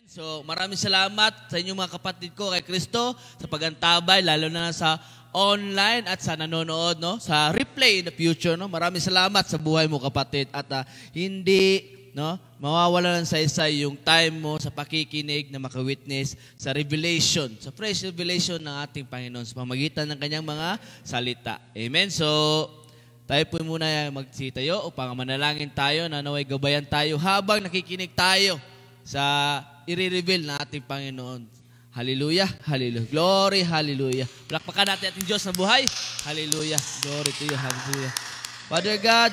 So maraming salamat sa inyong mga kapatid ko kay Kristo sa pagantabay, lalo na sa online at sa nanonood, no, sa replay in the future, no. Maraming salamat sa buhay mo, kapatid, at hindi, no, mawawala lang sa isa yung time mo sa pakikinig na makawitness sa revelation, sa fresh revelation ng ating Panginoon sa pamagitan ng kanyang mga salita. Amen. So tayo po muna magsitayo upang manalangin tayo na naway gabayan tayo habang nakikinig tayo sa i-reveal na ating Panginoon. Hallelujah, hallelujah. Glory, hallelujah. Palakpakan natin ating Diyos na buhay. Hallelujah. Glory to you, hallelujah. Father God,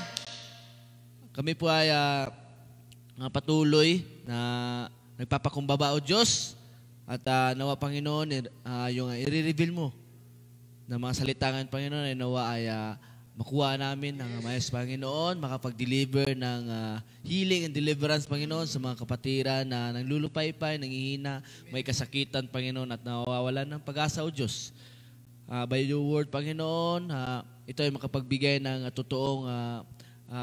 kami po ay patuloy na nagpapakumbaba o Diyos at nawa Panginoon, yung i-reveal mo na mga salitangan Panginoon ay nawa ay makuha namin ng Mayos Panginoon, makapag-deliver ng healing and deliverance, Panginoon, sa mga kapatiran na nanglulupaypay, nangihina, may kasakitan, Panginoon, at nawawalan ng pag-asa, O Diyos. By your word, Panginoon, ito ay makapagbigay ng totoong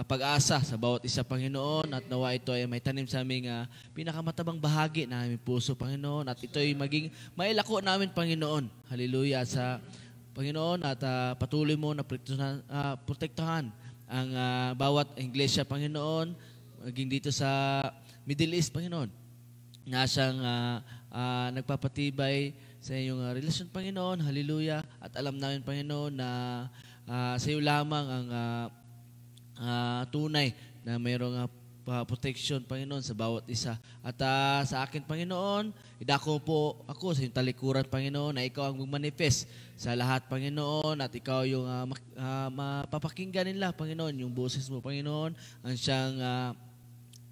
pag-asa sa bawat isa, Panginoon, at nawa ito ay may tanim sa aming pinakamatabang bahagi na aming puso, Panginoon, at ito ay maging mailako namin, Panginoon. Hallelujah, sa Panginoon, at patuloy mo na protektahan ang bawat iglesia, Panginoon, maging dito sa Middle East, Panginoon, na siyang nagpapatibay sa iyong relasyon, Panginoon. Hallelujah. At alam namin, Panginoon, na sa iyo lamang ang tunay na mayroong protection, Panginoon, sa bawat isa. At sa akin, Panginoon, idako po ako sa iyong talikuran, Panginoon, na ikaw ang mag-manifest sa lahat, Panginoon, at ikaw yung mapapakinggan nila, Panginoon, yung boses mo, Panginoon, ang siyang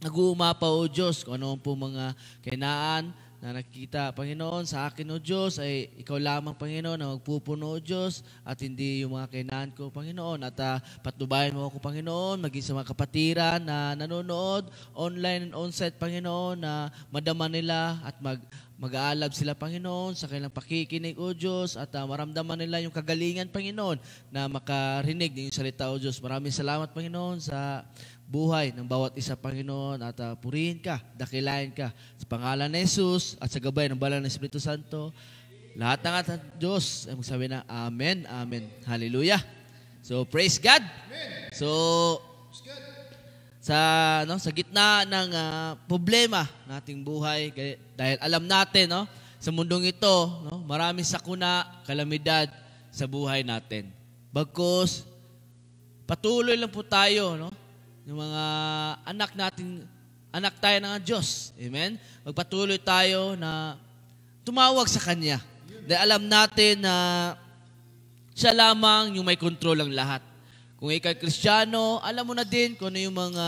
nag-uumapaw, O Diyos, kung ano po mga kainaan na nakikita, Panginoon, sa akin, O Diyos, ay ikaw lamang, Panginoon, na magpupuno, O Diyos, at hindi yung mga kainaan ko, Panginoon. At patnubayan mo ako, Panginoon, maging sa mga kapatiran na nanonood, online and on-site, Panginoon, na madama nila at mag-aalab sila, Panginoon, sa kanilang pakikinig, O Diyos, at maramdaman nila yung kagalingan, Panginoon, na makarinig ng iyong salita, O Diyos. Maraming salamat, Panginoon, sa buhay ng bawat isa, Panginoon, at purihin ka, dakilain ka, sa pangalan ni Jesus at sa gabay ng banal na Espiritu Santo. Lahat ng ating Diyos ay magsabi na Amen, Amen. Hallelujah. So, praise God. Amen. So, sa gitna ng problema ng ating buhay, dahil alam natin, no, sa mundong ito, no, maraming sakuna, kalamidad sa buhay natin. Bagkus, patuloy lang po tayo, no, yung mga anak tayo ng Diyos. Amen? Magpatuloy tayo na tumawag sa Kanya. Dahil alam natin na siya lamang yung may kontrol ng lahat. Kung ikaw Kristiyano, alam mo na din kung ano yung mga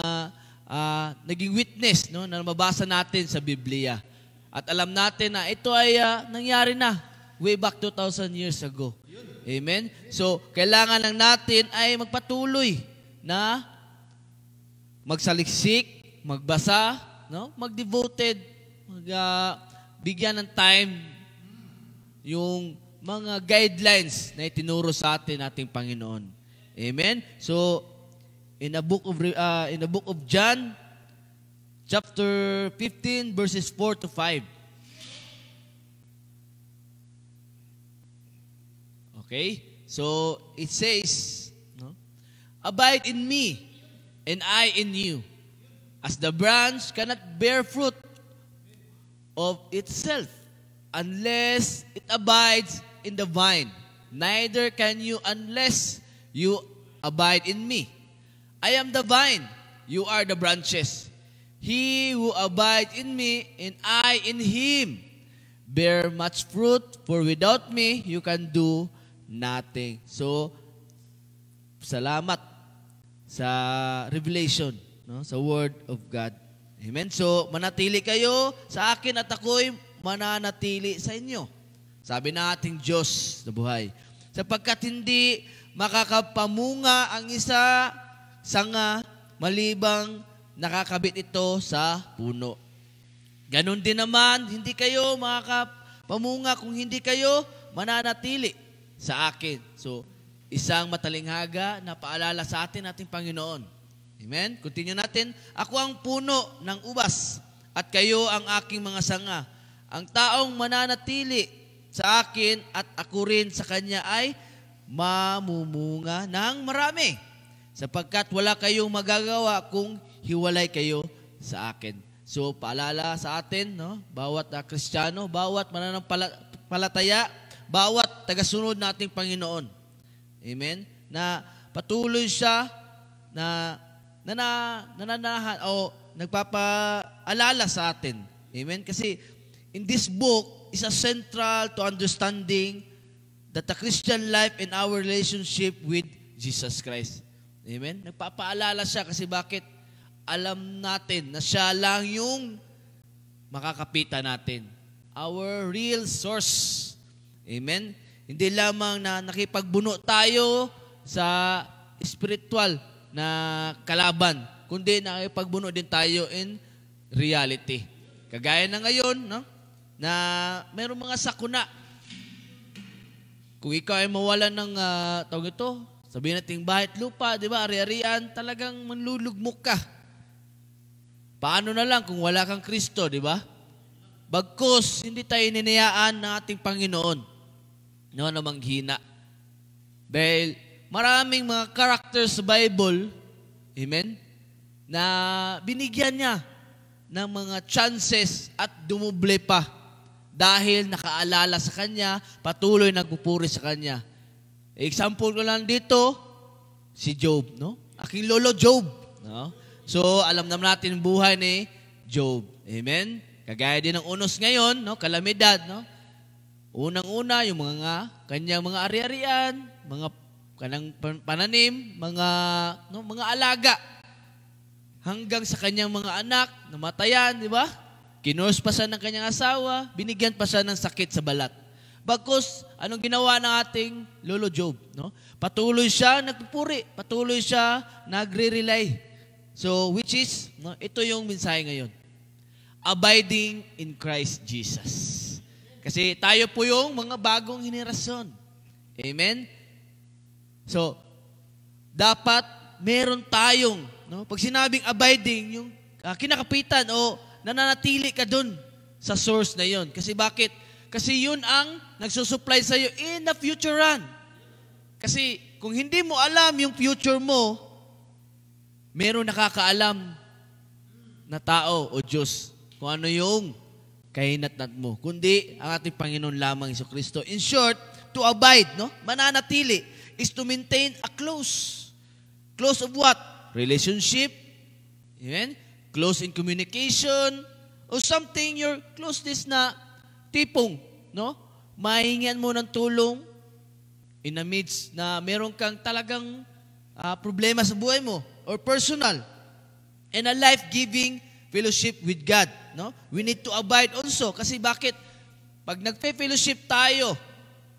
naging witness, no, na mabasa natin sa Biblia. At alam natin na ito ay nangyari na way back 2,000 years ago. Amen? So, kailangan lang natin ay magpatuloy na magsaliksik, magbasa, no, mag-devoted, bigyan ng time yung mga guidelines na itinuro sa atin ating Panginoon. Amen. So in the book of John chapter 15 verses 4 to 5. Okay? So it says, no, abide in me and I in you. As the branch cannot bear fruit of itself unless it abides in the vine, neither can you unless you abide in me. I am the vine, you are the branches. He who abides in me and I in him bear much fruit, for without me you can do nothing. So, salamat sa revelation, no, sa Word of God. Amen. So, manatili kayo sa akin at ako'y mananatili sa inyo. Sabi na ating Diyos na buhay. Sapagkat hindi makakapamunga ang isa sanga malibang nakakabit ito sa puno. Ganon din naman, hindi kayo makakapamunga kung hindi kayo mananatili sa akin. So, isang matalinghaga na paalala sa atin ating Panginoon. Amen? Continue natin. Ako ang puno ng ubas at kayo ang aking mga sanga. Ang taong mananatili sa akin at ako rin sa kanya ay mamumunga ng marami, sapagkat wala kayong magagawa kung hiwalay kayo sa akin. So, paalala sa atin, no? Bawat Kristiyano, bawat mananampalataya, bawat tagasunod nating Panginoon. Amen? Na patuloy siya na nananahan o nagpapaalala sa atin. Amen? Kasi in this book is a central to understanding that the Christian life and our relationship with Jesus Christ. Amen? Nagpapaalala siya kasi bakit? Alam natin na siya lang yung makakapitan natin. Our real source. Amen? Hindi lamang na nakipagbuno tayo sa spiritual na kalaban, kundi nakipagbuno din tayo in reality. Kagaya na ngayon, no? Na mayroong mga sakuna. Kung ikaw ay mawalan ng tawag ito, sabihin natin bahay at lupa, di ba, ari-arian, talagang manlulugmok ka. Paano na lang kung wala kang Kristo, di ba? Bagkus, hindi tayo ninayaan ng ating Panginoon. No, na manghina. Dahil maraming mga characters sa Bible, amen, na binigyan niya ng mga chances at dumuble pa dahil nakaalala sa Kanya, patuloy nagpupuri sa Kanya. Example ko lang dito, si Job, no? Aking lolo Job, no? So, alam naman natin ang buhay ni Job. Amen? Kagaya din ng unos ngayon, no? Kalamidad, no? Unang-una, yung kanyang mga ari-arian, mga kanang pananim, mga alaga, hanggang sa kanyang mga anak, namatayan, di ba? Kinurse pa siya ng kanyang asawa, binigyan pa siya ng sakit sa balat. Bagkus, anong ginawa ng ating lolo Job? No? Patuloy siya nagpupuri, patuloy siya nagre-rely. So, which is, no, ito yung mensahe ngayon. Abiding in Christ Jesus. Kasi tayo po yung mga bagong henerasyon. Amen? So, dapat meron tayong, no, pag sinabing abiding, yung kinakapitan o nananatili ka dun sa source na yon. Kasi bakit? Kasi yun ang nagsusupply sa'yo in the future run. Kasi kung hindi mo alam yung future mo, meron nakakaalam na tao o Diyos kung ano yung kahinatnat mo. Kundi ang ating Panginoon lamang Jesucristo. In short, to abide, no? Mananatili is to maintain a close. Close of what? Relationship. Amen? Close in communication. Or something, your closeness na tipong, no? Mahingian mo ng tulong in the midst na meron kang talagang problema sa buhay mo or personal. And a life-giving fellowship with God, no? We need to abide also. Kasi bakit? Pag nagpe-fellowship tayo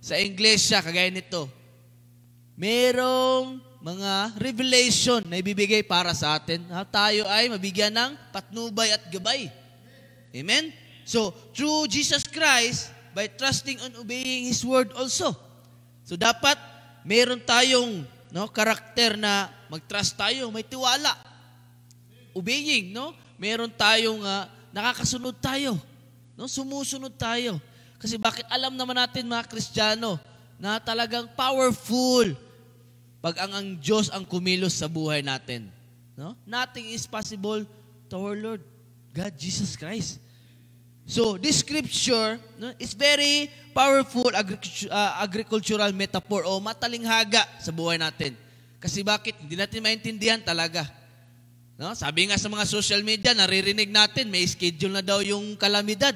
sa iglesia, kagaya nito, merong mga revelation na ibibigay para sa atin. Tayo ay mabigyan ng patnubay at gabay. Amen? So, through Jesus Christ, by trusting and obeying His word also. So, dapat meron tayong karakter na mag-trust tayo, may tiwala. Obeying, no? Meron tayong nakakasunod tayo. No? Sumusunod tayo. Kasi bakit alam naman natin mga Kristiyano na talagang powerful pag ang Diyos ang kumilos sa buhay natin. No? Nothing is possible to our Lord, God, Jesus Christ. So, this scripture, no, is very powerful agricultural metaphor o matalinghaga sa buhay natin. Kasi bakit? Hindi natin maintindihan talaga. No? Sabi nga sa mga social media, naririnig natin, may schedule na daw yung kalamidad.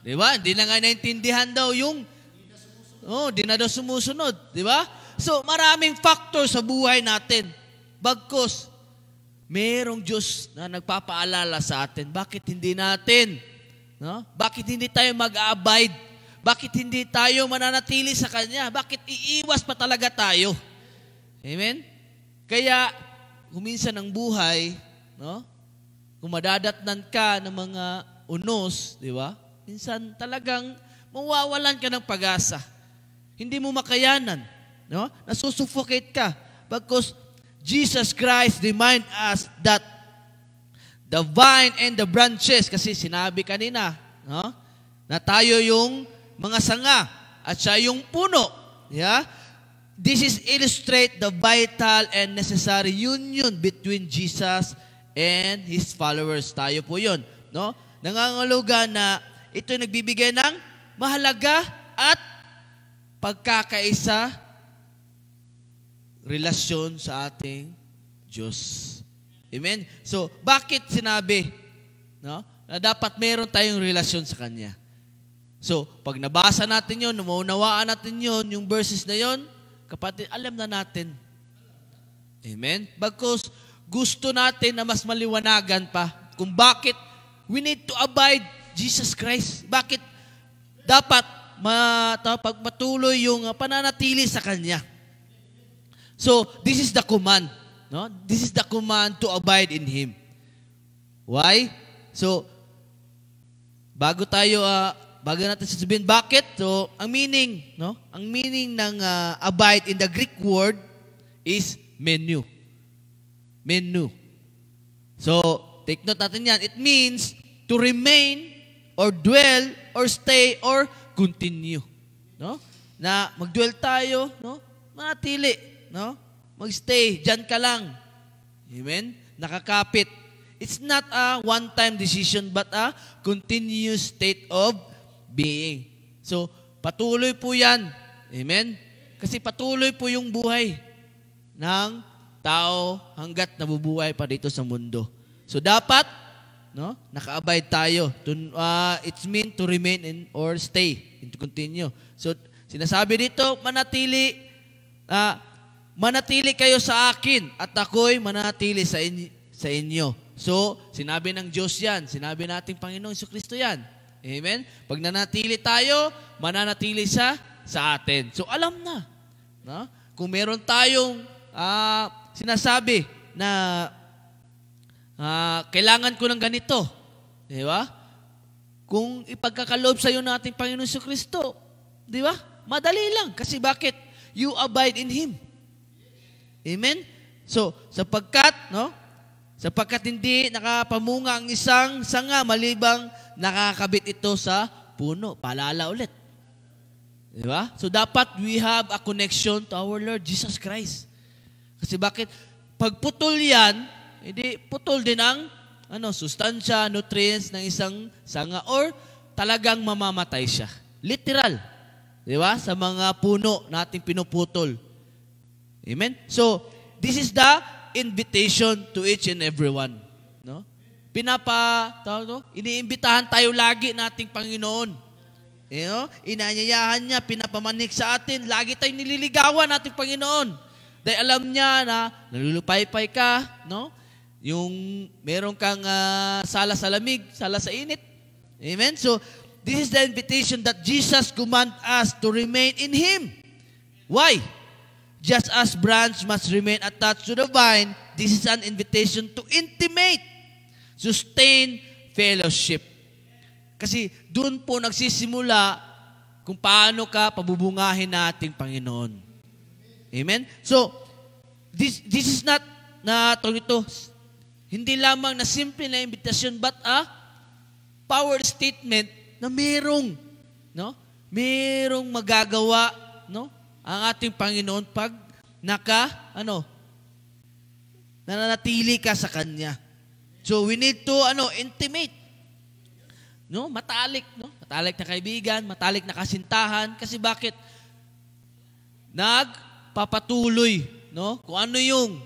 Di ba? Hindi na nga naintindihan daw yung di na daw sumusunod. Di ba? So, maraming factor sa buhay natin. Bagkus, merong Diyos na nagpapaalala sa atin. Bakit hindi natin? No? Bakit hindi tayo mag-abide? Bakit hindi tayo mananatili sa Kanya? Bakit iiwas pa talaga tayo? Amen? Kaya, kuminsan ng buhay, no? Kung madadatnan ka ng mga unos, di ba? Minsan talagang mawawalan ka ng pag-asa. Hindi mo makayanan. No? Nasusuffocate ka. Because Jesus Christ remind us that the vine and the branches. Kasi sinabi kanina, no? Na tayo yung mga sanga at siya yung puno. Yeah? This is illustrate the vital and necessary union between Jesus and His followers. Tayo po yun. No? Nangangulugan na ito nagbibigay ng mahalaga at pagkakaisa relasyon sa ating Diyos. Amen? So, bakit sinabi, no, na dapat meron tayong relasyon sa Kanya? So, pag nabasa natin yun, naunawaan natin yun, yung verses na yun, kapatid, alam na natin. Amen? Because gusto natin na mas maliwanagan pa kung bakit we need to abide Jesus Christ. Bakit dapat pagpatuloy yung pananatili sa Kanya. So, this is the command. No? This is the command to abide in Him. Why? So, bago natin sasabihin bakit, so, ang meaning ng abide in the Greek word is menu. Menu. So, take note natin yan. It means to remain or dwell or stay or continue. No? Na mag-dwell tayo, no? Manatili, no? Mag-stay, diyan ka lang. Amen? Nakakapit. It's not a one-time decision but a continuous state of being. So, patuloy po yan. Amen? Kasi patuloy po yung buhay ng tao hanggat nabubuhay pa dito sa mundo. So, dapat, no, naka-abide tayo. It's meant to remain in or stay, and to continue. So, sinasabi dito, manatili kayo sa akin at ako'y manatili sa inyo. So, sinabi ng Diyos yan. Sinabi nating Panginoong Jesucristo yan. Amen? Pag nanatili tayo, mananatili siya sa atin. So, alam na. No? Kung meron tayong sinasabi na kailangan ko ng ganito. Di ba? Kung ipagkakaloob sa iyo ng ating Panginoon Jesucristo, di ba? Madali lang. Kasi bakit? You abide in Him. Amen? So, sapagkat hindi nakapamunga ang isang sanga malibang nakakabit ito sa puno. Paalala ulit. Di ba? So, dapat we have a connection to our Lord Jesus Christ. Kasi bakit? Pag putol yan, hindi putol din ang sustansya, nutrients ng isang sanga or talagang mamamatay siya. Literal. Di ba? Sa mga puno nating pinuputol. Amen? So, this is the invitation to each and everyone. No? Iniimbitahan tayo lagi nating Panginoon. Inaanyayahan niya, pinapamanik sa atin. Lagi tayong nililigawan nating Panginoon. Dahil alam niya na nalulupaypay ka, no? Yung meron kang sala sa lamig, sala sa init. Amen? So, this is the invitation that Jesus command us to remain in Him. Why? Just as branch must remain attached to the vine, this is an invitation to intimate, sustain fellowship. Kasi doon po nagsisimula kung paano ka pabubungahin nating Panginoon. Amen? So, this is not hindi lamang na simple na invitation but a power statement na merong magagawa, no? Ang ating Panginoon pag nananatili ka sa Kanya. So, we need to, intimate. No? Matalik, no? Matalik na kaibigan, matalik na kasintahan. Kasi bakit? Nagpapatuloy, no? Kung ano yung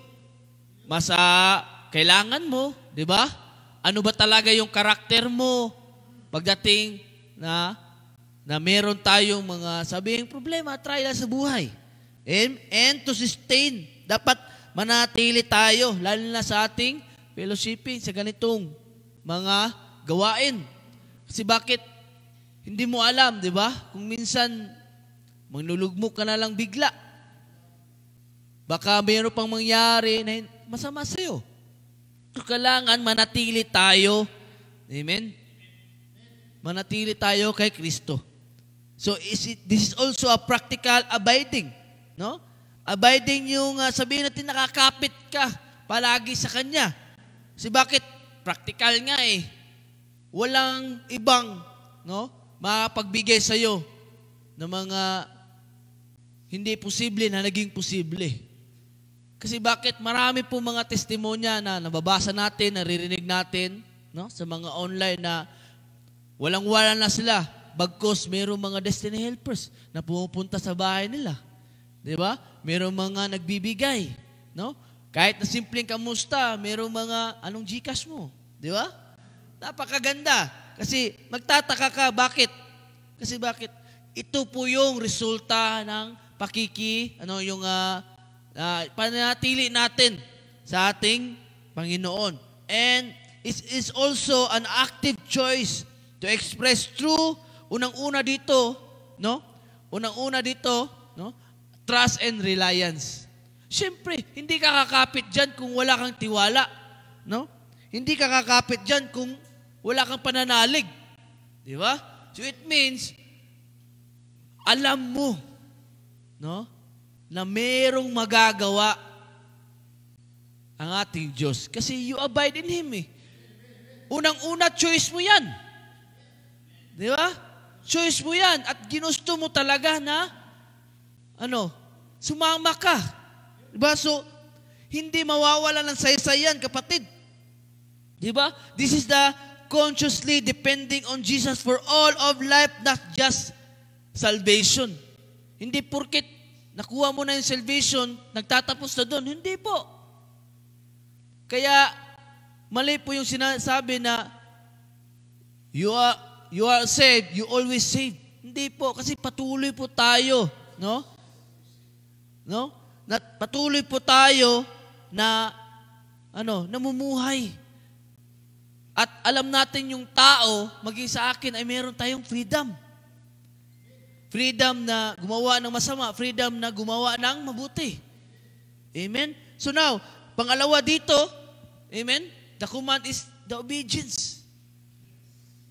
kailangan mo, di ba? Ano ba talaga yung karakter mo pagdating na meron tayong mga problema, trial sa buhay. And to sustain, dapat manatili tayo, lalo na sa ating fellowshipping, sa ganitong mga gawain. Kasi bakit? Hindi mo alam, di ba? Kung minsan, manglulugmok ka na lang bigla. Baka mayroon pang mangyari na masama sa'yo. So, kailangan manatili tayo. Amen? Manatili tayo kay Kristo. So, this is also a practical abiding. No? Abiding yung sabihin natin nakakapit ka palagi sa Kanya. Kasi bakit? practical nga eh. Walang ibang, no, makapagbigay sa iyo ng mga hindi posible na naging posible. Kasi bakit? Marami po mga testimonya na nababasa natin, naririnig natin, no, sa mga online na walang-wala na sila. Bagkus, mayroong mga destiny helpers na pumupunta sa bahay nila. Di ba? Mayroong mga nagbibigay, no? Kahit na simpleng kamusta, mayroong mga anong Gcash mo. Di ba? Napakaganda. Kasi magtataka ka, bakit? Kasi bakit? Ito po yung resulta ng pananatili natin sa ating Panginoon. And it is also an active choice to express true, unang-una dito, no? Trust and reliance. Siyempre, hindi ka kakapit dyan kung wala kang tiwala, no? Hindi ka kakapit dyan kung wala kang pananalig. Di ba? So it means, alam mo, no, na merong magagawa ang ating Diyos. Kasi you abide in Him eh. Unang-una, choice mo yan. Di ba? Choice mo yan. At ginusto mo talaga na, sumama ka. Diba? So, hindi mawawala ng saysayan, kapatid. Diba? This is the consciously depending on Jesus for all of life, not just salvation. Hindi porket nakuha mo na yung salvation, nagtatapos na doon. Hindi po. Kaya, mali po yung sinasabi na you are saved, you always saved. Hindi po, kasi patuloy po tayo, no? Patuloy po tayo na namumuhay. At alam natin yung tao, maging sa akin ay meron tayong freedom. Freedom na gumawa ng masama, freedom na gumawa ng mabuti. Amen? So now, pangalawa dito, amen, the command is the obedience.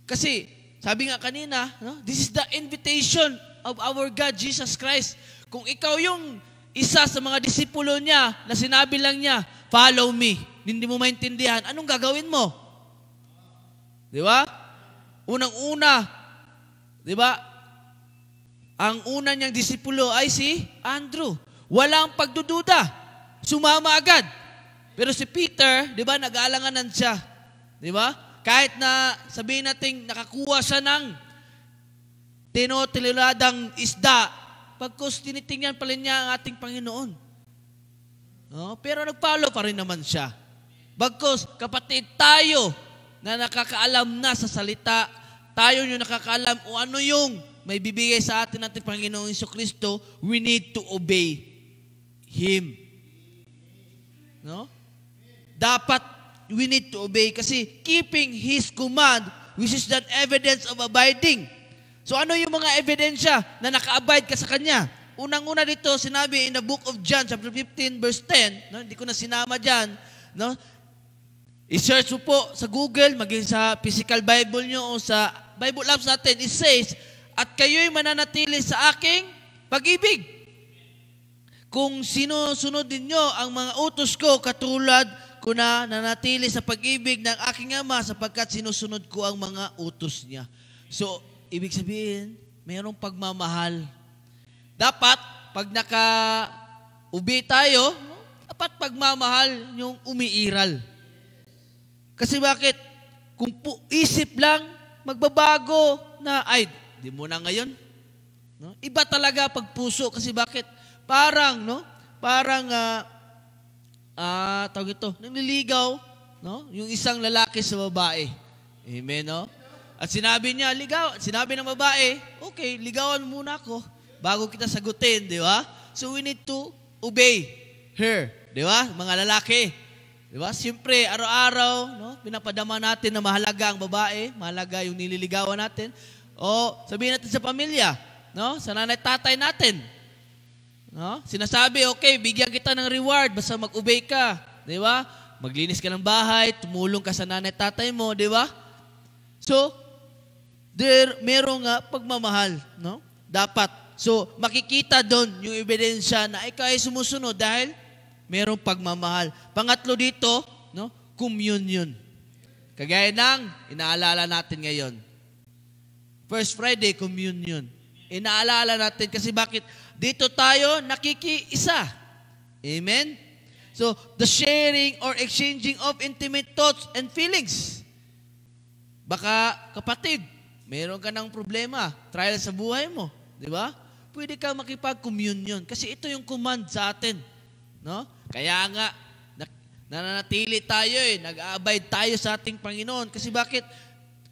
Kasi, sabi nga kanina, no, this is the invitation of our God, Jesus Christ. Kung ikaw yung isa sa mga disipulo niya na sinabi lang niya, follow me, hindi mo maintindihan, anong gagawin mo? Di ba? Unang-una, di ba? Ang una niyang disipulo ay si Andrew. Walang pagdududa. Sumama agad. Pero si Peter, di ba, nag-aalanganan siya. Di ba? Kahit na sabihin natin nakakuha siya ng tinutiladang isda, pagkos tinitingnan pa rin niya ang ating Panginoon. No? Pero nag-follow pa rin naman siya. Bagkos, kapatid, tayo na nakakaalam na sa salita, tayo yung nakakaalam o ano yung may bibigay sa atin nating Panginoong Jesucristo, we need to obey Him. No? Dapat, we need to obey kasi keeping His command, which is that evidence of abiding. So ano yung mga ebidensya na naka-abide ka sa Kanya? Unang-una dito, sinabi in the book of John, chapter 15, verse 10, no? Hindi ko na sinama dyan, no? I-search mo po sa Google, maging sa physical Bible nyo o sa Bible apps natin, it says, at kayo'y mananatili sa aking pag-ibig. Kung sinusunod ninyo ang mga utos ko, katulad ko na nanatili sa pag-ibig ng aking Ama sapagkat sinusunod ko ang mga utos niya. So, ibig sabihin, mayroong pagmamahal. Dapat, pag naka-ubi tayo, dapat pagmamahal yung umiiral. Kasi bakit? Kung isip lang, magbabago na, ay, di mo na ngayon. No? Iba talaga pag puso. Kasi bakit? Parang, tawag ito, nangliligaw, no? Yung isang lalaki sa babae. Amen, no? At sinabi niya, sinabi ng babae, okay, ligawan muna ako bago kita sagutin, di ba? So we need to obey her, di ba? Mga lalaki. Di ba? Siyempre, araw-araw, no? Pinapadama natin na mahalaga ang babae, mahalaga yung nililigawan natin. O sabihin natin sa pamilya, no? Sa nanay-tatay natin. No? Sinasabi, okay, bigyan kita ng reward basta mag-obey ka. Di ba? Maglinis ka ng bahay, tumulong ka sa nanay-tatay mo, di ba? So, merong pagmamahal, no? Dapat. So, makikita doon yung ebidensya na ikaw ay sumusunod dahil merong pagmamahal. Pangatlo dito, no? Communion. Kagaya ng inaalala natin ngayon. First Friday, communion. Inaalala natin kasi bakit? Dito tayo nakikiisa. Amen? So, the sharing or exchanging of intimate thoughts and feelings. Baka, kapatid, meron ka ng problema, trial sa buhay mo. Di ba? Pwede ka makipag-communion kasi ito yung command sa atin. No? Kaya nga, nananatili tayo nag-abide tayo sa ating Panginoon. Kasi bakit?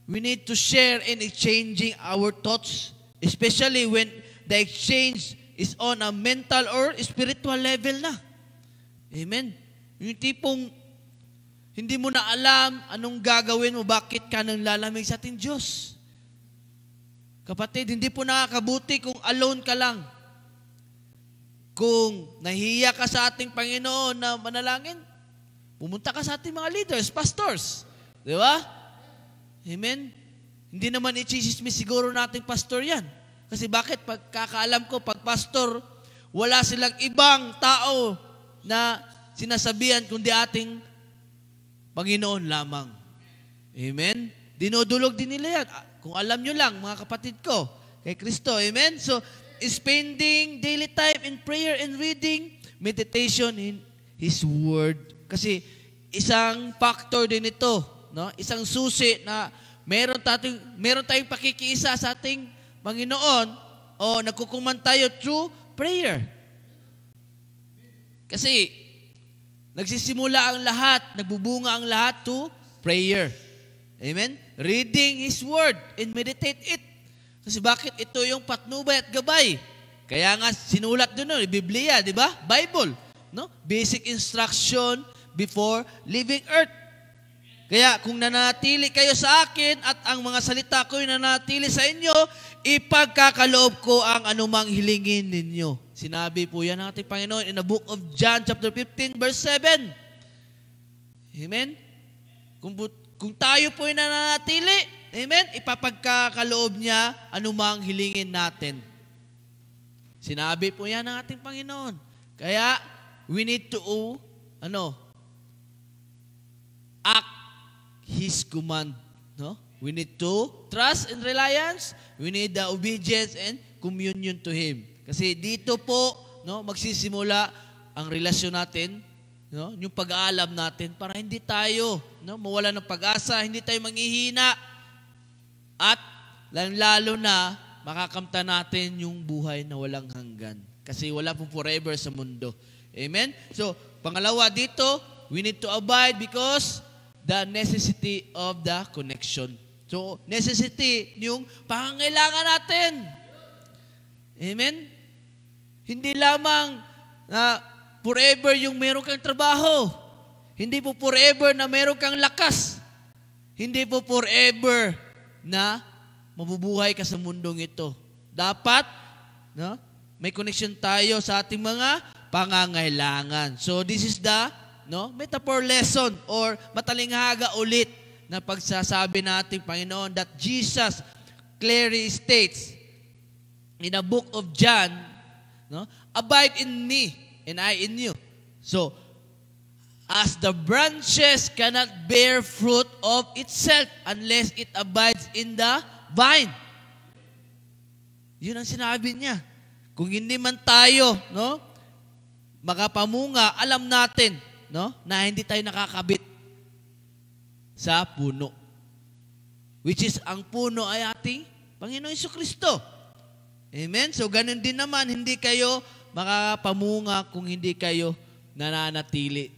We need to share in exchanging our thoughts, especially when the exchange is on a mental or spiritual level na. Amen? Yung tipong hindi mo na alam anong gagawin mo, bakit ka nang lalamig sa ating Diyos. Kapatid, hindi po nakakabuti kung alone ka lang. Kung nahiya ka sa ating Panginoon na manalangin, pumunta ka sa ating mga leaders, pastors. Di ba? Amen? Hindi naman i-chismis siguro nating pastor yan. Kasi bakit? Pagkakaalam ko, pag pastor, wala silang ibang tao na sinasabihan kundi ating Panginoon lamang. Amen? Dinudulog din nila yan. Kung alam nyo lang, mga kapatid ko, kay Kristo. Amen? So, spending daily time in prayer and reading, meditation in His Word. Kasi, isang factor din ito, no? Isang susi na meron tayong pakikiisa sa ating Panginoon o nagkukuman tayo through prayer. Kasi, nagsisimula ang lahat, nagbubunga ang lahat to prayer. Amen? Reading His Word and meditate it. Kasi bakit? Ito yung patnubay at gabay. Kaya nga sinulat doon, Biblia, di ba? Bible. No? Basic instruction before leaving earth. Kaya kung nanatili kayo sa akin at ang mga salita ko'y nanatili sa inyo, ipagkakaloob ko ang anumang hilingin ninyo. Sinabi po yan ng ating Panginoon in the book of John chapter 15 verse 7. Amen? Kung tayo po'y nananatili, amen, ipapagkakaloob niya anumang hilingin natin. Sinabi po yan ng ating Panginoon. Kaya, we need to, act His command. No? We need to trust and reliance. We need the obedience and communion to Him. Kasi dito po, no, magsisimula ang relasyon natin, no, yung pag-aalam natin para hindi tayo, no, mawala ng pag-asa, hindi tayo manghihina, at lalo na makakamta natin yung buhay na walang hanggan. Kasi wala pong forever sa mundo. Amen? So, pangalawa dito, we need to abide because the necessity of the connection. So, necessity, yung pangangailangan natin. Amen? Hindi lamang na forever yung meron kang trabaho. Hindi po forever na meron kang lakas. Hindi po forever na mabubuhay ka sa mundong ito. Dapat, no, may connection tayo sa ating mga pangangailangan. So, this is the metaphor lesson or matalinghaga ulit na pagsasabi natin, Panginoon, that Jesus clearly states in the book of John, abide in me and I in you. So, as the branches cannot bear fruit of itself unless it abides in the vine. Yun ang sinabi niya. Kung hindi man tayo, makapamunga, alam natin, na hindi tayo nakakabit sa puno. Which is, ang puno ay ating Panginoong Jesucristo. Amen? So, ganun din naman, hindi kayo makapamunga kung hindi kayo nananatili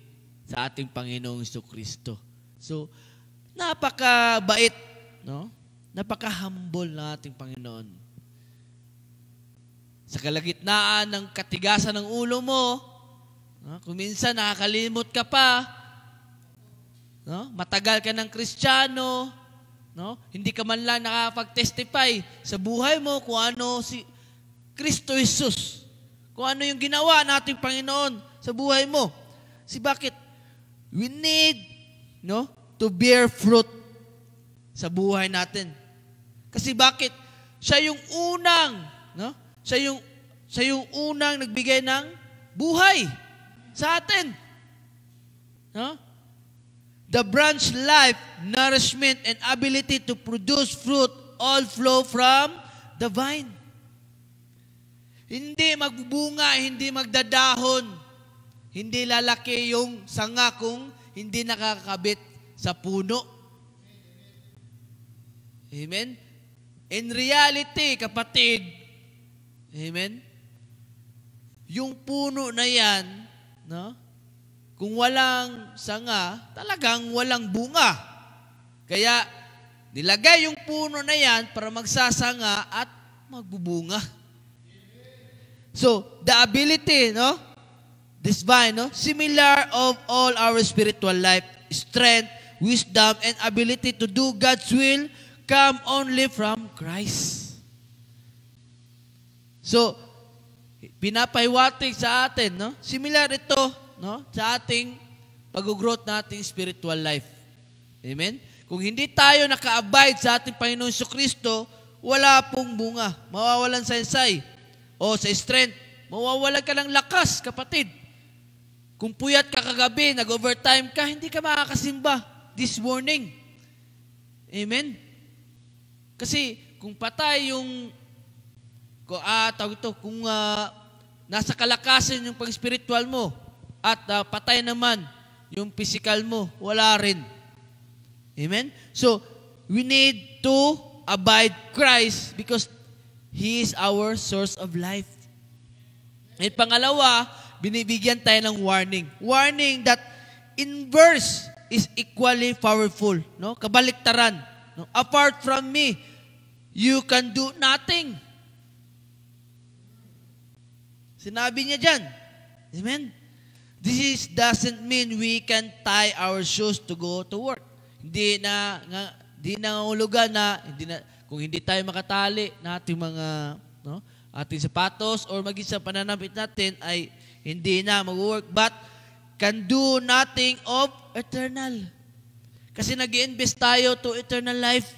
sa ating Panginoong Jesucristo. So, napakabait, napaka-humble na ating Panginoon. Sa kalagitnaan ng katigasan ng ulo mo, kung minsan nakakalimot ka pa, matagal ka ng Kristiyano, hindi ka man lang nakapag-testify sa buhay mo kung ano si Kristo Jesus, kung ano yung ginawa nating Panginoon sa buhay mo. Si bakit? We need to bear fruit sa buhay natin. Kasi bakit? Siya yung unang, siya yung unang nagbigay ng buhay sa atin. The branch life, nourishment, and ability to produce fruit all flow from the vine. Hindi magbubunga, hindi magdadahon, hindi lalaki yung sanga kung hindi nakakabit sa puno. Amen? In reality, kapatid, amen, yung puno na yan, no? Kung walang sanga, talagang walang bunga. Kaya, nilagay yung puno na yan para magsasanga at magbubunga. So, the ability, no? This vine, no? Similar of all our spiritual life, strength, wisdom, and ability to do God's will come only from Christ. So, pinapahiwatig sa atin, no? Similar ito, no, sa ating pag-growth nating spiritual life. Amen? Kung hindi tayo naka-abide sa ating Panginoon Jesucristo, wala pong bunga. Mawawalan saysay o sa strength. Mawawalan ka ng lakas, kapatid. Kung puyat ka kagabi, nag-overtime ka, hindi ka makakasimba this morning. Amen? Kasi kung patay yung kung nasa kalakasan yung pag-spiritual mo, at patay naman yung physical mo, wala rin. Amen? So, we need to abide Christ because He is our source of life. At pangalawa, binibigyan tayo ng warning. Warning that inverse is equally powerful. No? Kabaliktaran. No? Apart from me, you can do nothing. Sinabi niya dyan. Amen? This doesn't mean we can tie our shoes to go to work. Hindi na ulugan na kung hindi tayo makatali na ating mga ating sapatos or maging sa pananamit natin ay hindi na mag-work but can do nothing of eternal. Kasi nag-i-invest tayo to eternal life.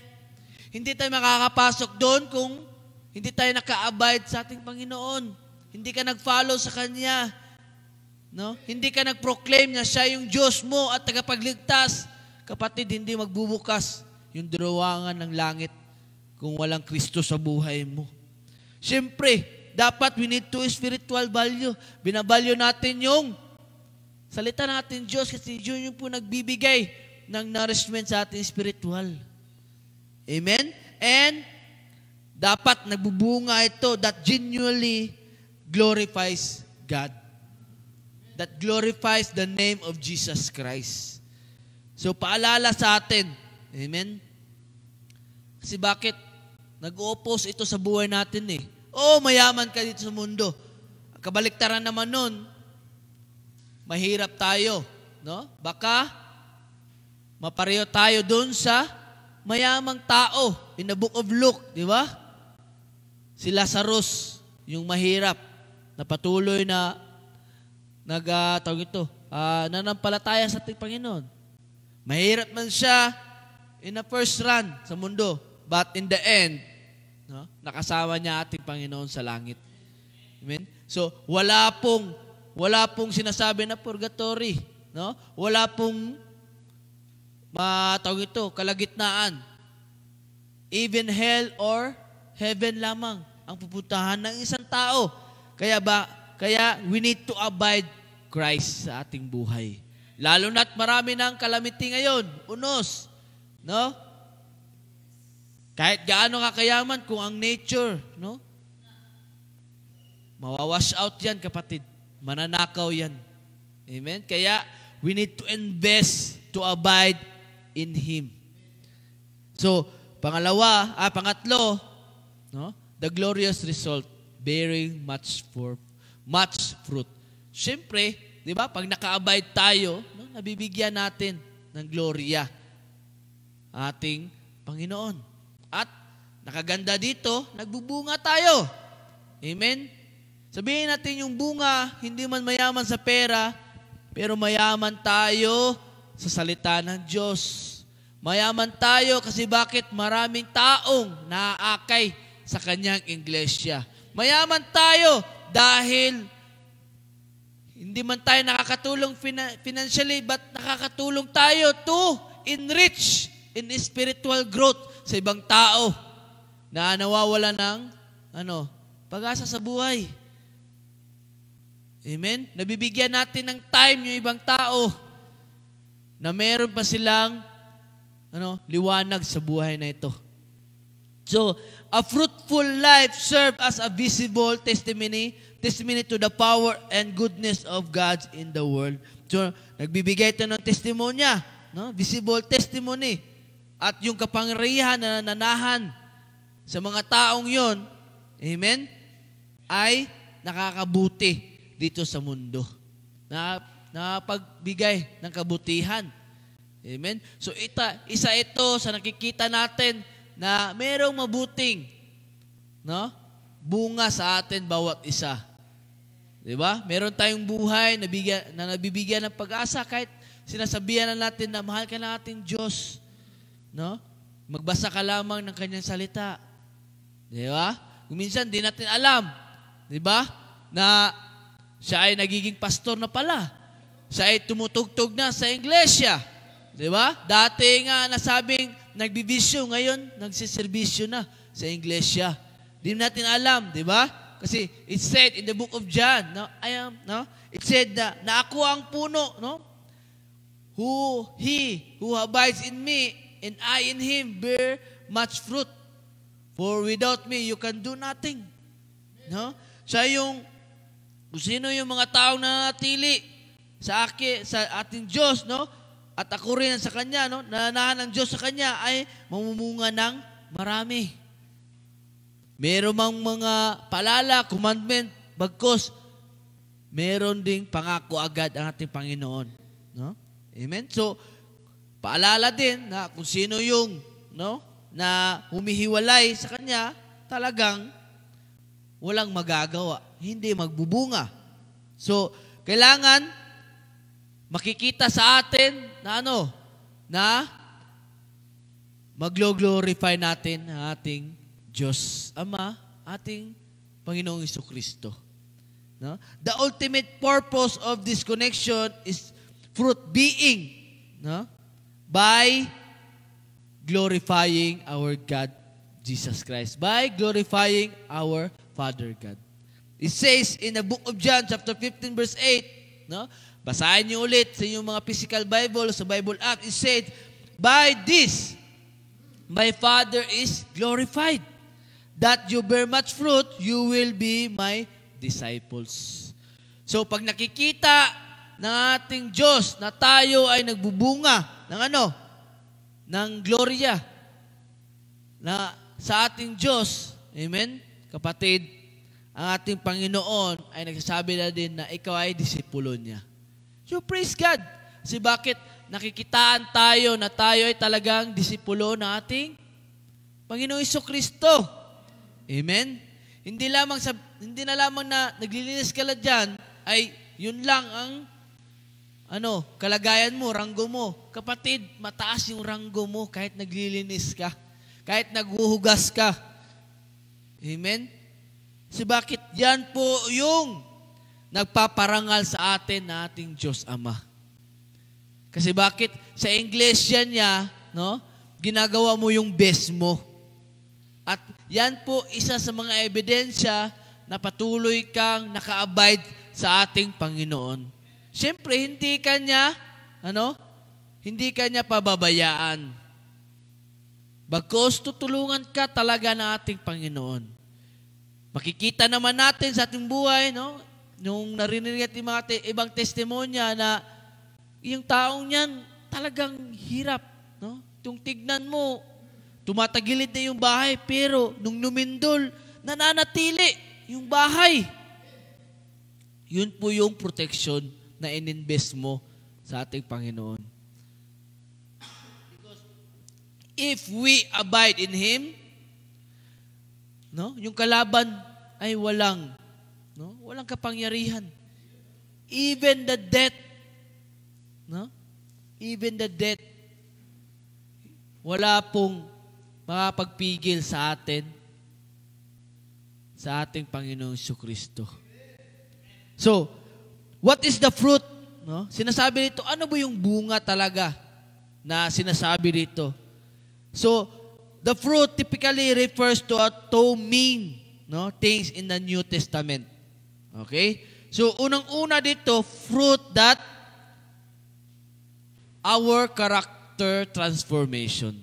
Hindi tayo makakapasok doon kung hindi tayo naka-abide sa ating Panginoon. Hindi ka nag-follow sa Kanya. No? Hindi ka nag-proclaim na siya yung Diyos mo at tagapagligtas. Kapatid, hindi magbubukas yung durawangan ng langit kung walang Kristo sa buhay mo. Siyempre, dapat we need to spiritual value. Binavalue natin yung salita natin Diyos kasi yun yung po nagbibigay ng nourishment sa ating spiritual. Amen? And dapat nagbubunga ito that genuinely glorifies God. That glorifies the name of Jesus Christ. So, paalala sa atin. Amen? Kasi bakit? Nag-oppose ito sa buhay natin eh. Oh, mayaman ka dito sa mundo. Kabaliktaran naman nun, mahirap tayo. No? Baka, mapareho tayo dun sa mayamang tao in the book of Luke. Di ba? Si Lazarus, yung mahirap, na patuloy na nanampalataya sa ating Panginoon. Mahirap man siya in the first run sa mundo, but in the end, no, nakasama niya ating Panginoon sa langit. Amen? So, wala pong sinasabi na purgatory, no? Wala pong kalagitnaan. Even hell or heaven lamang ang pupuntahan ng isang tao. Kaya we need to abide Christ sa ating buhay. Lalo na't marami ng calamity ngayon, unos, no? Kahit gaano kakayaman kung ang nature, no? Mawawash out yan, kapatid. Mananakaw yan. Amen? Kaya we need to invest to abide in Him. So, pangatlo, no? The glorious result, bearing much fruit. Siyempre, di ba, pag naka-abide tayo, no, nabibigyan natin ng gloria ating Panginoon. At nakaganda dito, nagbubunga tayo. Amen? Sabihin natin yung bunga, hindi man mayaman sa pera, pero mayaman tayo sa salita ng Diyos. Mayaman tayo kasi bakit maraming taong naaakay sa kanyang iglesia. Mayaman tayo dahil hindi man tayo nakakatulong financially, but nakakatulong tayo to enrich in spiritual growth sa ibang tao na nawawala ng pag-asa sa buhay. Amen? Nabibigyan natin ng time yung ibang tao na meron pa silang liwanag sa buhay na ito. So, a fruitful life serves as a visible testimony to the power and goodness of God in the world. So, nagbibigay ito ng testimonya, visible testimony. At yung kapangyarihan na nananahan sa mga taong yon, amen, ay nakakabuti dito sa mundo. Pagbigay ng kabutihan. Amen? So, isa ito sa nakikita natin na merong mabuting bunga sa atin bawat isa. Diba? Meron tayong buhay na nabibigyan ng pag-asa kahit sinasabihan na natin na mahal ka na ating Diyos. Magbasa ka lamang ng kanyang salita. Diba? Kung minsan, di natin alam. Diba? Na siya ay nagiging pastor na pala. Siya ay tumutugtog na sa iglesia. Diba? Dati nga nasabing nagbibisyo, ngayon nagsiservisyo na sa iglesia. Di natin alam, diba? Kasi it said in the book of John, it said na ako ang puno, He who abides in me and I in him bear much fruit. For without me, you can do nothing. Siya kung sino yung mga taong nanatili sa ating Diyos, at ako rin sa Kanya, nananahan ng Diyos sa Kanya, ay mamumunga ng marami. Meron mang mga palala, commandment, bagkos, meron ding pangako agad ang ating Panginoon. Amen? So, paalala din na kung sino yung na humihiwalay sa Kanya, talagang walang magagawa. Hindi magbubunga. So, kailangan makikita sa atin na maglo-glorify natin ang ating Diyos Ama, ating Panginoong Jesucristo. The ultimate purpose of this connection is fruit being by glorifying our God, Jesus Christ. By glorifying our Father God. It says in the book of John, chapter 15, verse 8, basahin niyo ulit sa inyong mga physical Bible, sa Bible app, it said, by this, my Father is glorified, that you bear much fruit, you will be my disciples. So, pag nakikita ng ating Diyos na tayo ay nagbubunga ng gloria na sa ating Diyos, amen, kapatid, ang ating Panginoon ay nagsasabi na din na ikaw ay disipulo niya. So, praise God. Kasi bakit nakikitaan tayo na tayo ay talagang disipulo ng ating Panginoong Jesucristo. Amen? Hindi na lamang na naglilinis ka lang dyan, ay yun lang ang kalagayan mo, ranggo mo. Kapatid, mataas yung ranggo mo kahit naglilinis ka, kahit naghuhugas ka. Amen? Kasi bakit yan po yung nagpaparangal sa atin na ating Diyos Ama. Kasi bakit sa iglesia niya, ginagawa mo yung best mo. At yan po isa sa mga ebidensya na patuloy kang naka-abide sa ating Panginoon. Siyempre, hindi kanya pababayaan. Bagkus tutulungan ka talaga ng ating Panginoon. Makikita naman natin sa ating buhay, nung narinig natin mga ibang testimonya na yung taong yan talagang hirap. Yung tignan mo, tumatagilid na yung bahay, pero nung numindol, nananatili yung bahay. Yun po yung protection na ininvest mo sa ating Panginoon. Because if we abide in Him, yung kalaban ay walang kapangyarihan. Even the death, wala pong makapagpigil sa ating Panginoong Jesucristo. So, what is the fruit? No? Sinasabi dito, ano ba yung bunga talaga na sinasabi dito? So, the fruit typically refers to two main things in the New Testament. Okay? So, unang-una dito, fruit that our character transformation.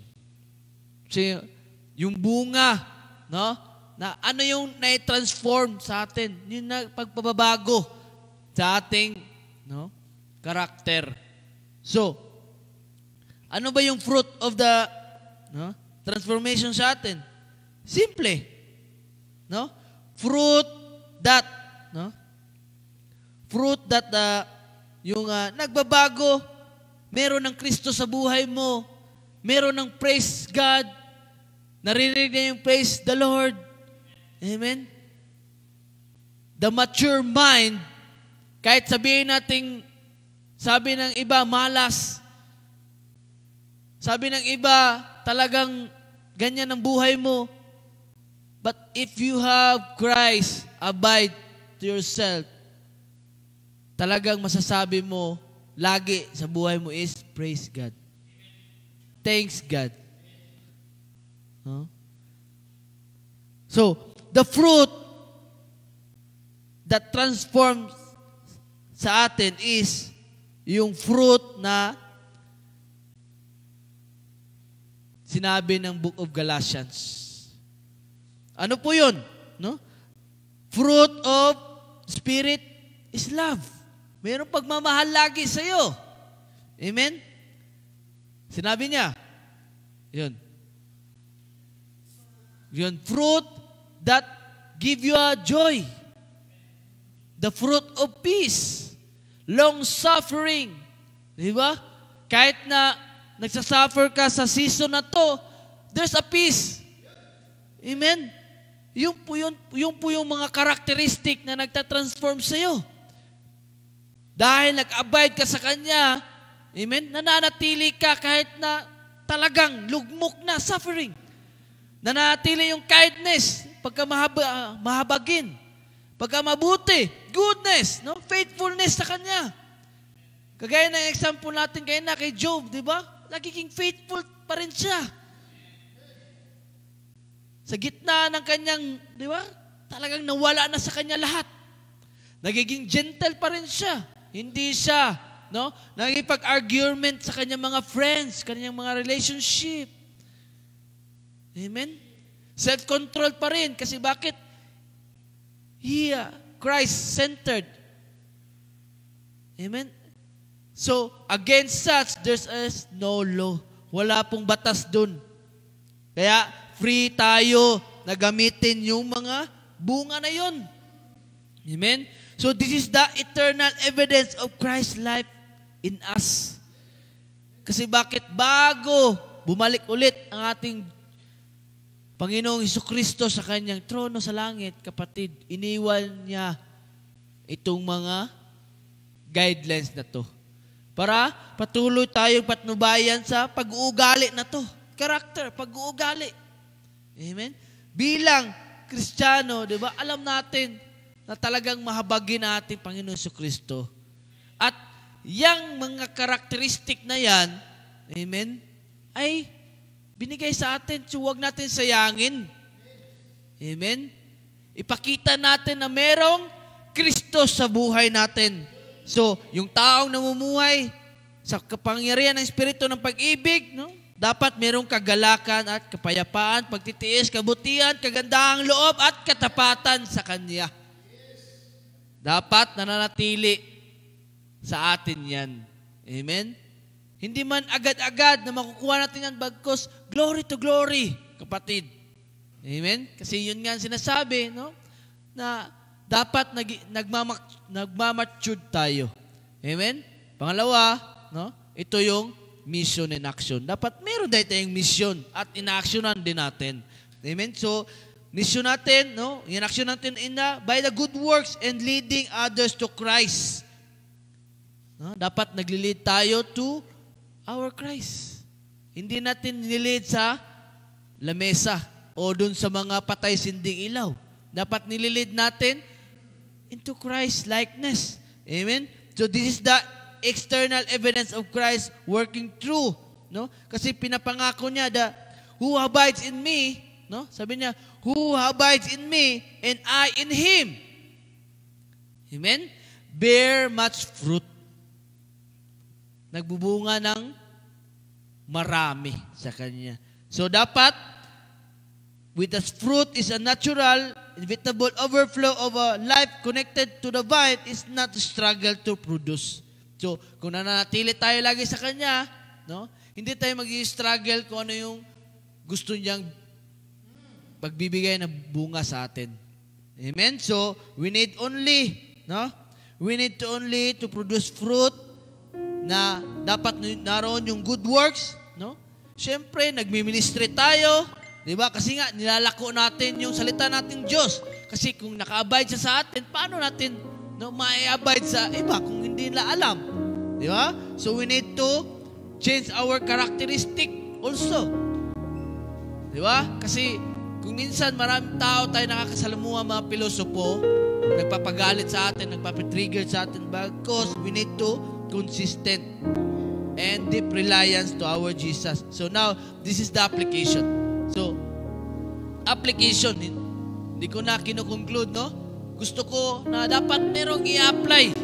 So, yung bunga, na ano yung na-transform sa atin, yung pagpababago sa ating character. So, ano ba yung fruit of the transformation sa atin? Simple. Fruit that yung nagbabago, meron ng Kristo sa buhay mo, meron ng praise God, naririnig na yung praise the Lord. Amen? The mature mind, kahit sabihin natin, sabi ng iba, malas. Sabi ng iba, talagang ganyan ang buhay mo. But if you have Christ, abide to yourself, talagang masasabi mo, lagi sa buhay mo is, praise God. Thanks God. So, the fruit that transforms sa atin is yung fruit na sinabi ng Book of Galatians. Ano po yun? Fruit of Spirit is love. Mayroong pagmamahal lagi sa iyo. Amen? Sinabi niya. Yun. Yun. Fruit that give you a joy. The fruit of peace. Long-suffering. Diba? Kahit na nagsasuffer ka sa season na to, there's a peace. Amen? Yung po yung mga characteristic na nagtatransform sa iyo. Dahil nag-abide ka sa Kanya, amen, nananatili ka kahit na talagang lugmok na suffering. Nananatili yung kindness, pagka mahabagin, pagka mabuti, goodness, faithfulness sa Kanya. Kagaya ng example natin kay Job, di ba? Nagiging faithful pa rin siya. Sa gitna ng kanyang, di ba? Talagang nawala na sa kanya lahat. Nagiging gentle pa rin siya. Hindi siya, nagipag-argument sa kanyang mga friends, kanyang mga relationship. Amen? Self-control pa rin. Kasi bakit? Christ-centered. Amen? So, against such, there's no law. Wala pong batas dun. Kaya, free tayo na gamitin yung mga bunga na yun. Amen? So, this is the eternal evidence of Christ's life in us. Kasi bakit bago bumalik ulit ang ating Panginoong Hesukristo sa kanyang trono sa langit, kapatid, iniwan niya itong mga guidelines na to. Para patuloy tayong patnubayan sa pag-uugali na to. Character, pag-uugali. Amen? Bilang Kristiyano, di ba, alam natin na talagang mahabagin natin Panginoon Jesucristo. At yang mga karakteristik na yan, amen, ay binigay sa atin. So, huwag natin sayangin. Amen? Ipakita natin na merong Kristo sa buhay natin. So, yung taong namumuhay sa kapangyarihan ng Espiritu ng pag-ibig, dapat merong kagalakan at kapayapaan, pagtitiis, kabutihan, kagandahang loob at katapatan sa Kanya. Dapat nananatili sa atin yan. Amen? Hindi man agad-agad na makukuha natin yan, bagkus glory to glory, kapatid. Amen? Kasi yun nga sinasabi, na dapat nagmamature tayo. Amen? Pangalawa, ito yung mission in action. Dapat meron dahil tayong mission at in-actionan din natin. Amen? So, mission natin, in-action natin by the good works and leading others to Christ. Dapat nag-lead tayo to our Christ. Hindi natin nililid sa lamesa o dun sa mga patay sinding ilaw. Dapat nililid natin into Christ likeness. Amen? So this is the external evidence of Christ working through. No? Kasi pinapangako niya that who abides in me, no? Sabi niya, who abides in me and I in him. Amen? Bear much fruit. Nagbubunga ng marami sa kanya. So dapat, with the fruit is a natural, inevitable overflow of a life connected to the vine is not a struggle to produce. So, kung nananatili tayo lagi sa kanya, no? Hindi tayo mag-i-struggle kung ano yung gusto niyang pagbibigay na bunga sa atin. Amen? So, we need only, no? We need to only to produce fruit na dapat naroon yung good works, no? Siyempre, nagmi-ministry tayo, di ba? Kasi nga, nilalako natin yung salita nating Diyos. Kasi kung naka-abide siya sa atin, paano natin ma-abide sa iba kung hindi nila alam? Di ba? So, we need to change our characteristic also. Di ba? Kasi, kung minsan maraming tao tayo nakakasalamuha mga pilosopo, nagpapagalit sa atin, nagpapatrigger sa atin, because we need to consistent and deep reliance to our Jesus. So now, this is the application. So, application, hindi ko na kino-conclude, no? Gusto ko na dapat merong i-apply.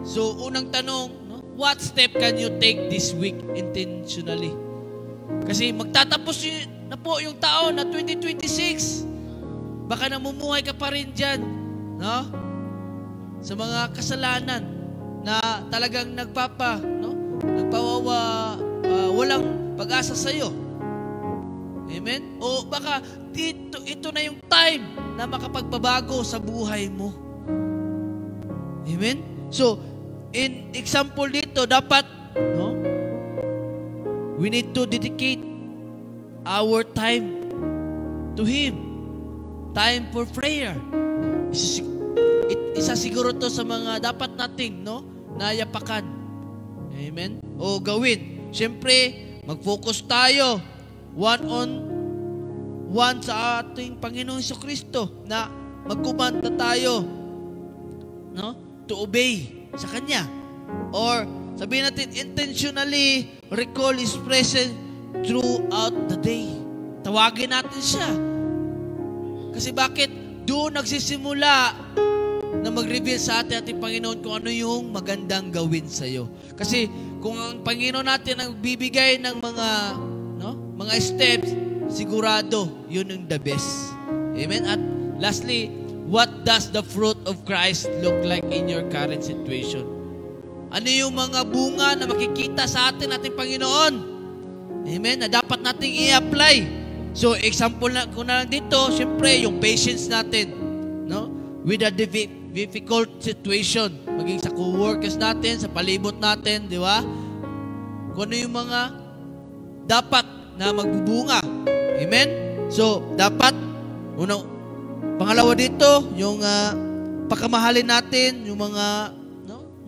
So, unang tanong, no? What step can you take this week intentionally? Kasi magtatapos na po yung taon na 2026. Baka namumuhay ka pa rin dyan, no? Sa mga kasalanan na talagang walang pag-asa sa iyo. Amen? O baka ito na yung time na makapagbabago sa buhay mo. Amen? So, in example dito, dapat, no? We need to dedicate our time to Him. Time for prayer. Isa siguro to sa mga dapat nating, no, nayapakan. Amen? O gawin. Siyempre, mag-focus tayo one sa ating Panginoong Jesucristo na magkumanta tayo, no, to obey sa Kanya. Or sabihin natin, intentionally recall His presence throughout the day. Tawagin natin siya. Kasi bakit? Doon nagsisimula na mag-reveal sa ating Panginoon kung ano yung magandang gawin sa iyo. Kasi kung ang Panginoon natin ang bibigay ng mga steps, sigurado yun yung the best. Amen? At lastly, what does the fruit of Christ look like in your current situation? Ano yung mga bunga na makikita sa ating Panginoon? Amen? Na dapat nating i-apply. So, example na ko na lang dito, syempre, yung patience natin, no? With a difficult situation, maging sa co-workers natin, sa palibot natin, di ba? Kung ano yung mga dapat na magbubunga. Amen? So, dapat, pangalawa dito, yung pagkamahalin natin, yung mga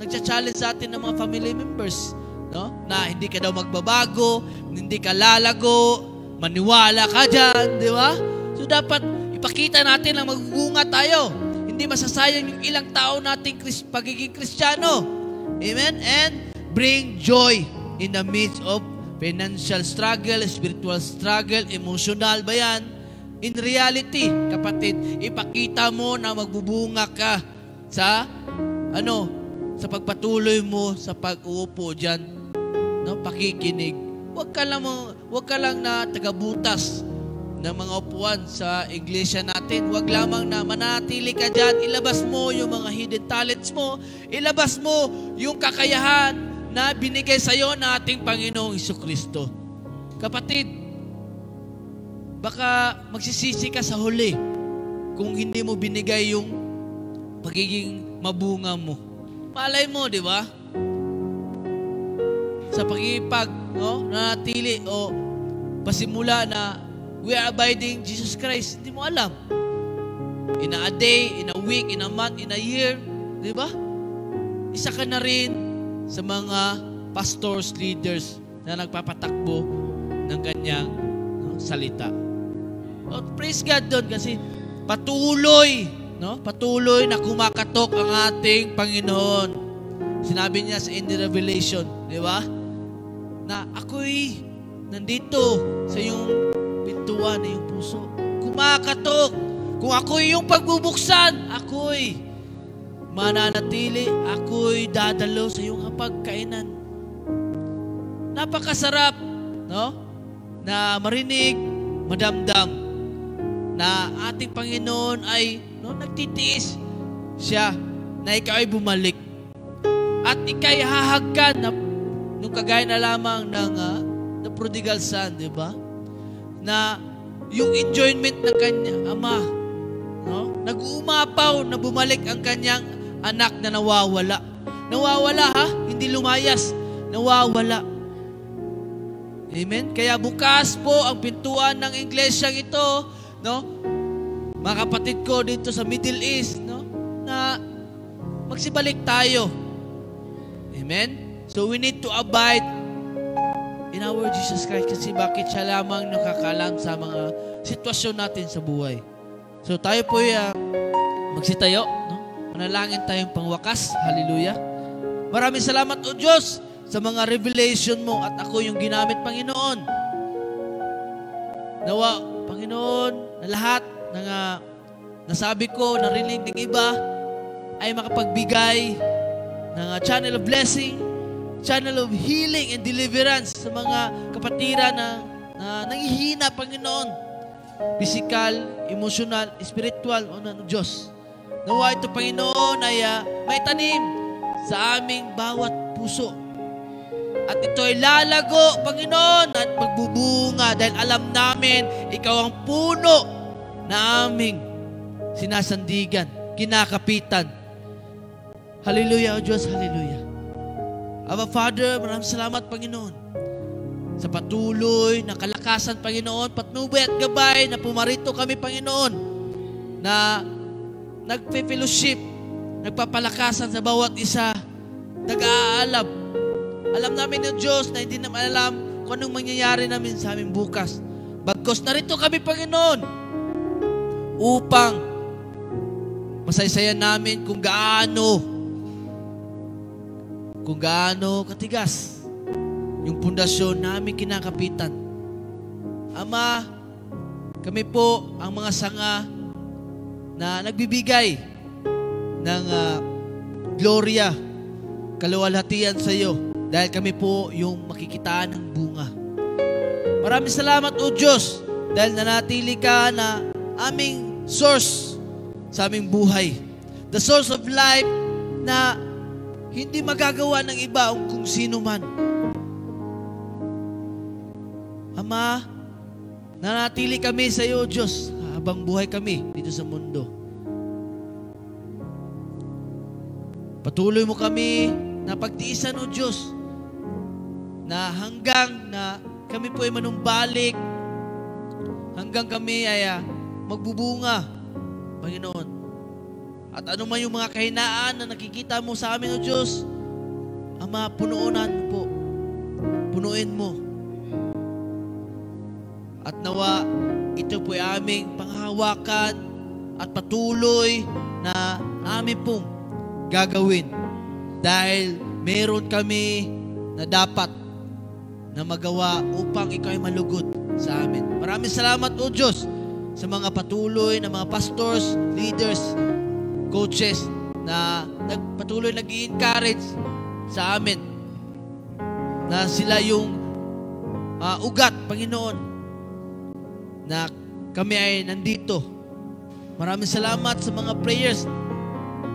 nagcha-challenge sa atin ng mga family members, no? Na hindi ka daw magbabago, hindi ka lalago, maniwala ka dyan, di ba? So, dapat ipakita natin na magbubunga tayo. Hindi masasayang yung ilang tao nating pagiging Kristiyano. Amen? And bring joy in the midst of financial struggle, spiritual struggle, emotional ba yan? In reality, kapatid, ipakita mo na magbubunga ka sa pagpatuloy mo sa pag-uupo dyan, no? Pakikinig. Huwag ka lang na tagabutas ng mga upuan sa iglesia natin. Huwag lamang na manatili ka dyan. Ilabas mo yung mga hidden talents mo. Ilabas mo yung kakayahan na binigay sa iyo ng ating Panginoong Jesucristo. Kapatid, baka magsisisi ka sa huli kung hindi mo binigay yung pagiging mabunga mo. Malay mo, di ba? Sa pagkikipag, nanatili o pasimula na we are abiding Jesus Christ, hindi mo alam. In a day, in a week, in a month, in a year, di ba? Isa ka na rin sa mga pastors, leaders na nagpapatakbo ng kanyang salita. Praise God doon kasi patuloy na kumakatok ang ating Panginoon. sinabi niya sa in the Revelation, di ba? Na ako'y nandito sa iyong pintuan, na iyong puso. Kumakatok. Kung ako'y iyong pagbubuksan, ako'y mananatili, ako'y dadalo sa iyong hapagkainan. Napakasarap, no? Na marinig, madamdam na ating Panginoon ay nagtitiis siya na ikaw ay bumalik. At ikay hahagkan na nung kagaya na lamang ng prodigal son, di ba? Na yung enjoyment ng kanya ama, no? Nag-uumapaw na bumalik ang kanyang anak na nawawala. Nawawala ha? Hindi lumayas. Nawawala. Amen? Kaya bukas po ang pintuan ng iglesyang ito, no? Mga kapatid ko dito sa Middle East, no? Na magsibalik tayo. Amen? So we need to abide in our Jesus Christ kasi bakit siya lamang nakakaalam sa mga sitwasyon natin sa buhay. So tayo po magsitayo, no? Manalangin tayong pangwakas. Hallelujah. Maraming salamat o Diyos sa mga revelation mo at ako yung ginamit, Panginoon. Nawa, Panginoon, na lahat ng nasabi ko, narinig ng iba, ay makapagbigay ng channel of blessing, channel of healing and deliverance sa mga kapatiran na nanghihina, Panginoon. Physical, emotional, spiritual, o ng Diyos. Nawa ito, Panginoon, ay may tanim sa aming bawat puso. At ito ay lalago, Panginoon, at magbubunga dahil alam namin, Ikaw ang puno na aming sinasandigan, kinakapitan. Hallelujah, O Diyos, hallelujah. Aba, Father, maraming salamat, Panginoon, sa patuloy na kalakasan, Panginoon, patnubay at gabay na pumarito kami, Panginoon, na nagpe-fellowship, nagpapalakasan sa bawat isa, nag-aalab. Alam namin ng Diyos na hindi naman alam kung anong mangyayari namin sa aming bukas. Bagkos narito kami, Panginoon, upang masaysayan namin kung gaano katigas yung pundasyon namin kinakapitan. Ama, kami po ang mga sanga na nagbibigay ng gloria, kaluwalhatian sa iyo. Dahil kami po yung makikitaan ng bunga. Maraming salamat, O Diyos, dahil nanatili ka na aming source sa aming buhay. The source of life na hindi magagawa ng iba kung sino man. Ama, nanatili kami sa iyo, O Diyos, habang buhay kami dito sa mundo. Patuloy mo kami na pagtiisan, O Diyos, na hanggang na kami po ay manumbalik, hanggang kami ay magbubunga, Panginoon. At ano man yung mga kahinaan na nakikita mo sa amin, O Diyos, Ama, punuunan mo po. Punuin mo. At nawa, ito po ay aming panghawakan at patuloy na amin pong gagawin. Dahil meron kami na dapat na magawa upang ikaw ay malugod sa amin. Maraming salamat, O Diyos, sa mga patuloy na mga pastors, leaders, coaches na patuloy nag-i-encourage sa amin na sila yung ugat, Panginoon, na kami ay nandito. Maraming salamat sa mga prayers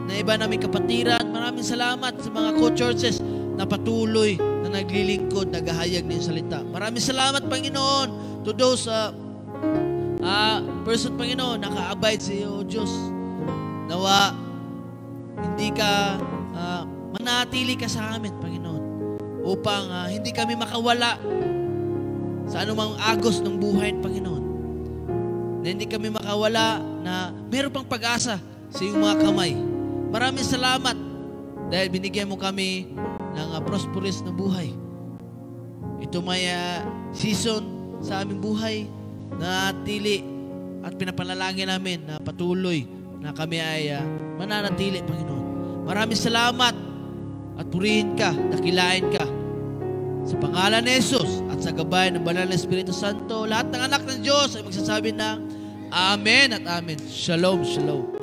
na iba naming kapatiran. Maraming salamat sa mga co-churches na patuloy na naglilingkod, naghahayag ng salita. Maraming salamat, Panginoon, to those person, Panginoon, naka-abide sa iyo, Diyos. Nawa, hindi ka, manatili ka sa amin, Panginoon, upang hindi kami makawala sa anumang agos ng buhay, Panginoon. Na hindi kami makawala na meron pang pag-asa sa iyong mga kamay. Maraming salamat dahil binigyan mo kami ng prosperous na buhay. Ito may season sa aming buhay na tili at pinapanalangin namin na patuloy na kami ay mananatili, Panginoon. Maraming salamat at purihin ka, dakilain ka. Sa pangalan ni Jesus at sa gabay ng banal na Espiritu Santo, lahat ng anak ng Diyos ay magsasabi ng Amen at Amen. Shalom, shalom.